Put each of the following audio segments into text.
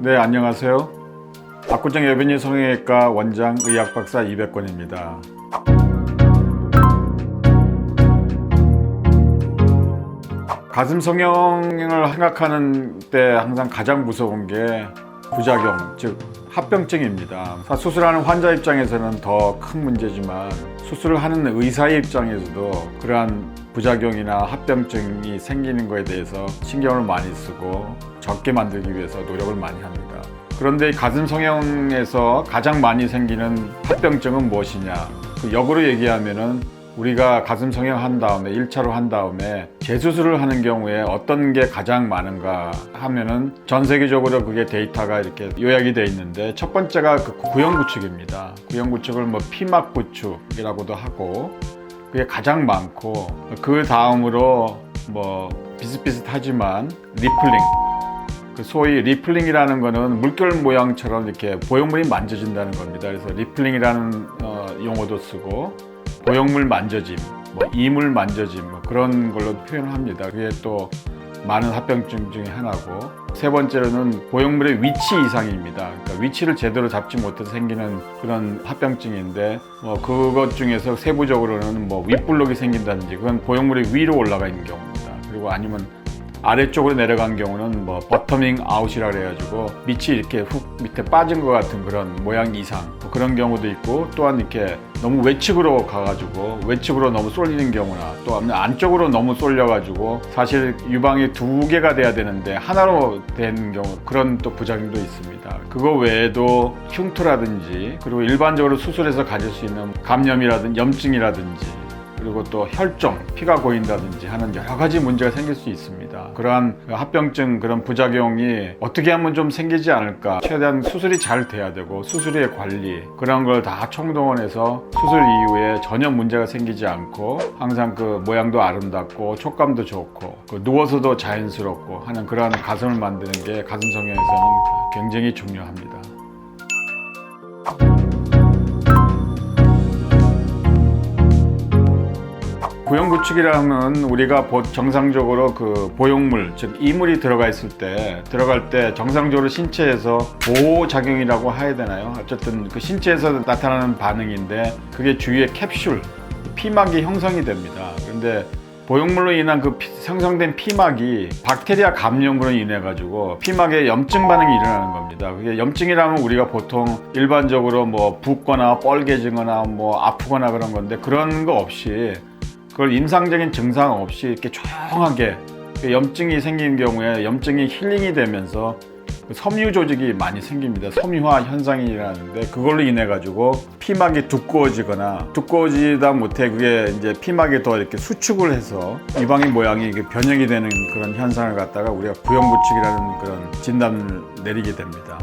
네, 안녕하세요. 압구정 에베뉴 성형외과 원장 의학박사 이백권입니다. 가슴 성형을 생각하는 때 항상 가장 무서운 게 부작용, 즉 합병증입니다. 수술하는 환자 입장에서는 더 큰 문제지만 수술을 하는 의사의 입장에서도 그러한 부작용이나 합병증이 생기는 것에 대해서 신경을 많이 쓰고 적게 만들기 위해서 노력을 많이 합니다. 그런데 가슴 성형에서 가장 많이 생기는 합병증은 무엇이냐? 역으로 얘기하면은 우리가 가슴 성형한 다음에 1차로 한 다음에 재수술을 하는 경우에 어떤 게 가장 많은가 하면은 전 세계적으로 그게 데이터가 이렇게 요약이 되어 있는데, 첫 번째가 그 구형구축입니다. 구형구축을 피막구축이라고도 하고 그게 가장 많고, 그 다음으로 비슷비슷하지만 리플링, 소위 리플링이라는 거는 물결 모양처럼 이렇게 보형물이 만져진다는 겁니다. 그래서 리플링이라는 용어도 쓰고, 보형물 만져짐, 이물 만져짐, 그런 걸로 표현을 합니다. 그게 또 많은 합병증 중에 하나고, 세 번째로는 보형물의 위치 이상입니다. 그러니까 위치를 제대로 잡지 못해서 생기는 그런 합병증인데, 그것 중에서 세부적으로는 윗블록이 생긴다든지, 그건 보형물이 위로 올라가 있는 경우입니다. 그리고 아니면 아래쪽으로 내려간 경우는 버터밍 아웃이라 그래가지고 밑이 이렇게 훅 밑에 빠진 것 같은 그런 모양 이상, 그런 경우도 있고, 또한 이렇게 너무 외측으로 가가지고 외측으로 너무 쏠리는 경우나, 또 안쪽으로 너무 쏠려가지고 사실 유방이 두 개가 돼야 되는데 하나로 된 경우, 그런 또 부작용도 있습니다. 그거 외에도 흉터라든지, 그리고 일반적으로 수술해서 가질 수 있는 감염이라든지 염증이라든지, 그리고 또 혈종, 피가 고인다든지 하는 여러 가지 문제가 생길 수 있습니다. 그러한 합병증, 그런 부작용이 어떻게 하면 좀 생기지 않을까, 최대한 수술이 잘 돼야 되고 수술의 관리, 그런 걸 다 총동원해서 수술 이후에 전혀 문제가 생기지 않고 항상 그 모양도 아름답고 촉감도 좋고 누워서도 자연스럽고 하는 그러한 가슴을 만드는 게 가슴 성형에서는 굉장히 중요합니다. 구형구축이라면 우리가 정상적으로 그 보형물, 즉 이물이 들어갈 때 정상적으로 신체에서 보호작용이라고 해야 되나요? 어쨌든 그 신체에서 나타나는 반응인데, 그게 주위에 캡슐, 피막이 형성이 됩니다. 그런데 보형물로 인한 그 생성된 피막이 박테리아 감염으로 인해 가지고 피막에 염증 반응이 일어나는 겁니다. 그게 염증이라면 우리가 보통 일반적으로 붓거나 뻘개지거나 아프거나 그런 건데, 그런 거 없이, 그걸 임상적인 증상 없이 이렇게 조용하게 염증이 생긴 경우에 염증이 힐링이 되면서 섬유 조직이 많이 생깁니다. 섬유화 현상이 일어나는데, 그걸로 인해 가지고 피막이 두꺼워지다 못해 그게 이제 피막이 더 이렇게 수축을 해서 유방의 모양이 변형이 되는 그런 현상을 갖다가 우리가 구형구축이라는 그런 진단을 내리게 됩니다.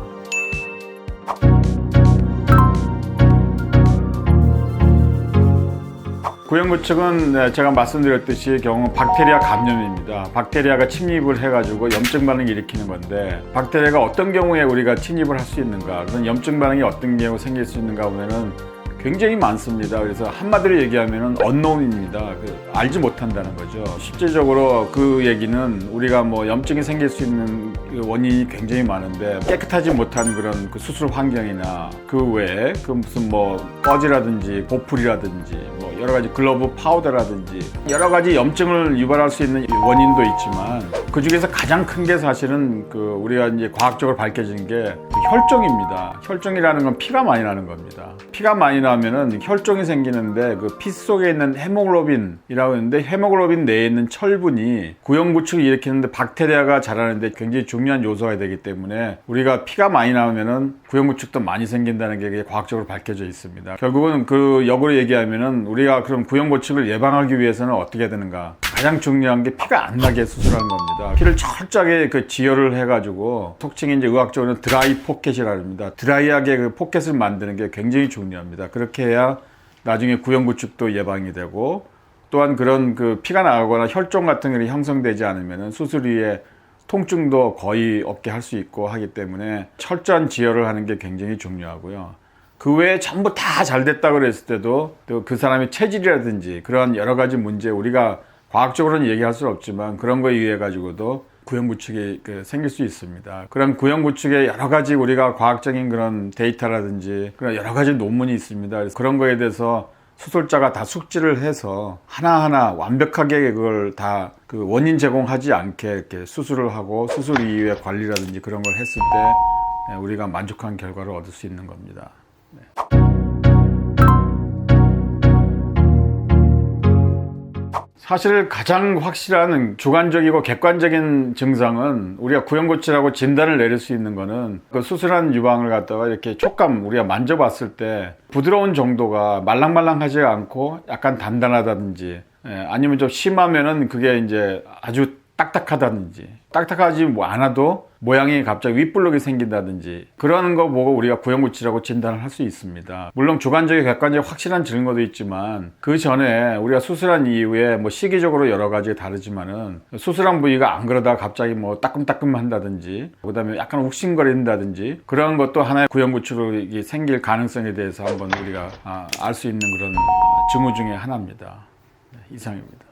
구형구축은 제가 말씀드렸듯이 경우 박테리아 감염입니다. 박테리아가 침입을 해가지고 염증 반응을 일으키는 건데, 박테리아가 어떤 경우에 우리가 침입을 할 수 있는가, 그런 염증 반응이 어떤 경우에 생길 수 있는가 보면은 굉장히 많습니다. 그래서 한마디로 얘기하면은 언노운입니다. 알지 못한다는 거죠. 실제적으로 그 얘기는 우리가 염증이 생길 수 있는 원인이 굉장히 많은데, 깨끗하지 못한 그런 그 수술 환경이나 그 외에 무슨 꺼지라든지 보풀이라든지 여러 가지 글러브 파우더라든지 여러 가지 염증을 유발할 수 있는 원인도 있지만, 그 중에서 가장 큰 게 사실은 우리가 이제 과학적으로 밝혀진 게 혈종입니다. 혈종이라는 건 피가 많이 나는 겁니다. 피가 많이 나면은 혈종이 생기는데, 그 피 속에 있는 헤모글로빈이라고 하는데, 헤모글로빈 내에 있는 철분이 구형구축을 일으키는데 박테리아가 자라는데 굉장히 중요한 요소가 되기 때문에, 우리가 피가 많이 나오면은 구형구축도 많이 생긴다는 게 과학적으로 밝혀져 있습니다. 결국은 그 역으로 얘기하면은 우리가 그럼 구형구축을 예방하기 위해서는 어떻게 해야 되는가? 가장 중요한 게 피가 안 나게 수술하는 겁니다. 피를 철저하게 지혈을 해가지고, 속칭 이제 의학적으로는 드라이 포켓이라 합니다. 드라이하게 그 포켓을 만드는 게 굉장히 중요합니다. 그렇게 해야 나중에 구형구축도 예방이 되고, 또한 그런 피가 나거나 혈종 같은 게 형성되지 않으면 수술 이후에 통증도 거의 없게 할 수 있고 하기 때문에 철저한 지혈을 하는 게 굉장히 중요하고요. 그 외에 전부 다 잘 됐다 그랬을 때도 또 그 사람의 체질이라든지 그런 여러 가지 문제, 우리가 과학적으로는 얘기할 수 없지만 그런 거에 의해 가지고도 구형구축이 생길 수 있습니다. 그런 구형구축에 여러 가지 우리가 과학적인 그런 데이터라든지 그런 여러 가지 논문이 있습니다. 그래서 그런 거에 대해서 수술자가 다 숙지를 해서 하나하나 완벽하게 그걸 다 그 원인 제공하지 않게 이렇게 수술을 하고 수술 이후에 관리라든지 그런 걸 했을 때 우리가 만족한 결과를 얻을 수 있는 겁니다. 네. 사실 가장 확실한 주관적이고 객관적인 증상은 우리가 구형구축이라고 진단을 내릴 수 있는 거는 그 수술한 유방을 갖다가 이렇게 촉감 우리가 만져봤을 때 부드러운 정도가 말랑말랑하지 않고 약간 단단하다든지 아니면 좀 심하면은 그게 이제 아주 딱딱하다든지 딱딱하지 않아도 모양이 갑자기 윗블록이 생긴다든지 그러는 거 보고 우리가 구형구축이라고 진단을 할 수 있습니다. 물론 주관적이고 객관적이고 확실한 증거도 있지만 그 전에 우리가 수술한 이후에 뭐 시기적으로 여러 가지 다르지만은 수술한 부위가 안 그러다가 갑자기 뭐 따끔따끔 한다든지 그다음에 약간 욱신거린다든지 그런 것도 하나의 구형구축이 생길 가능성에 대해서 한번 우리가 알 수 있는 그런 징후 중에 하나입니다. 네, 이상입니다.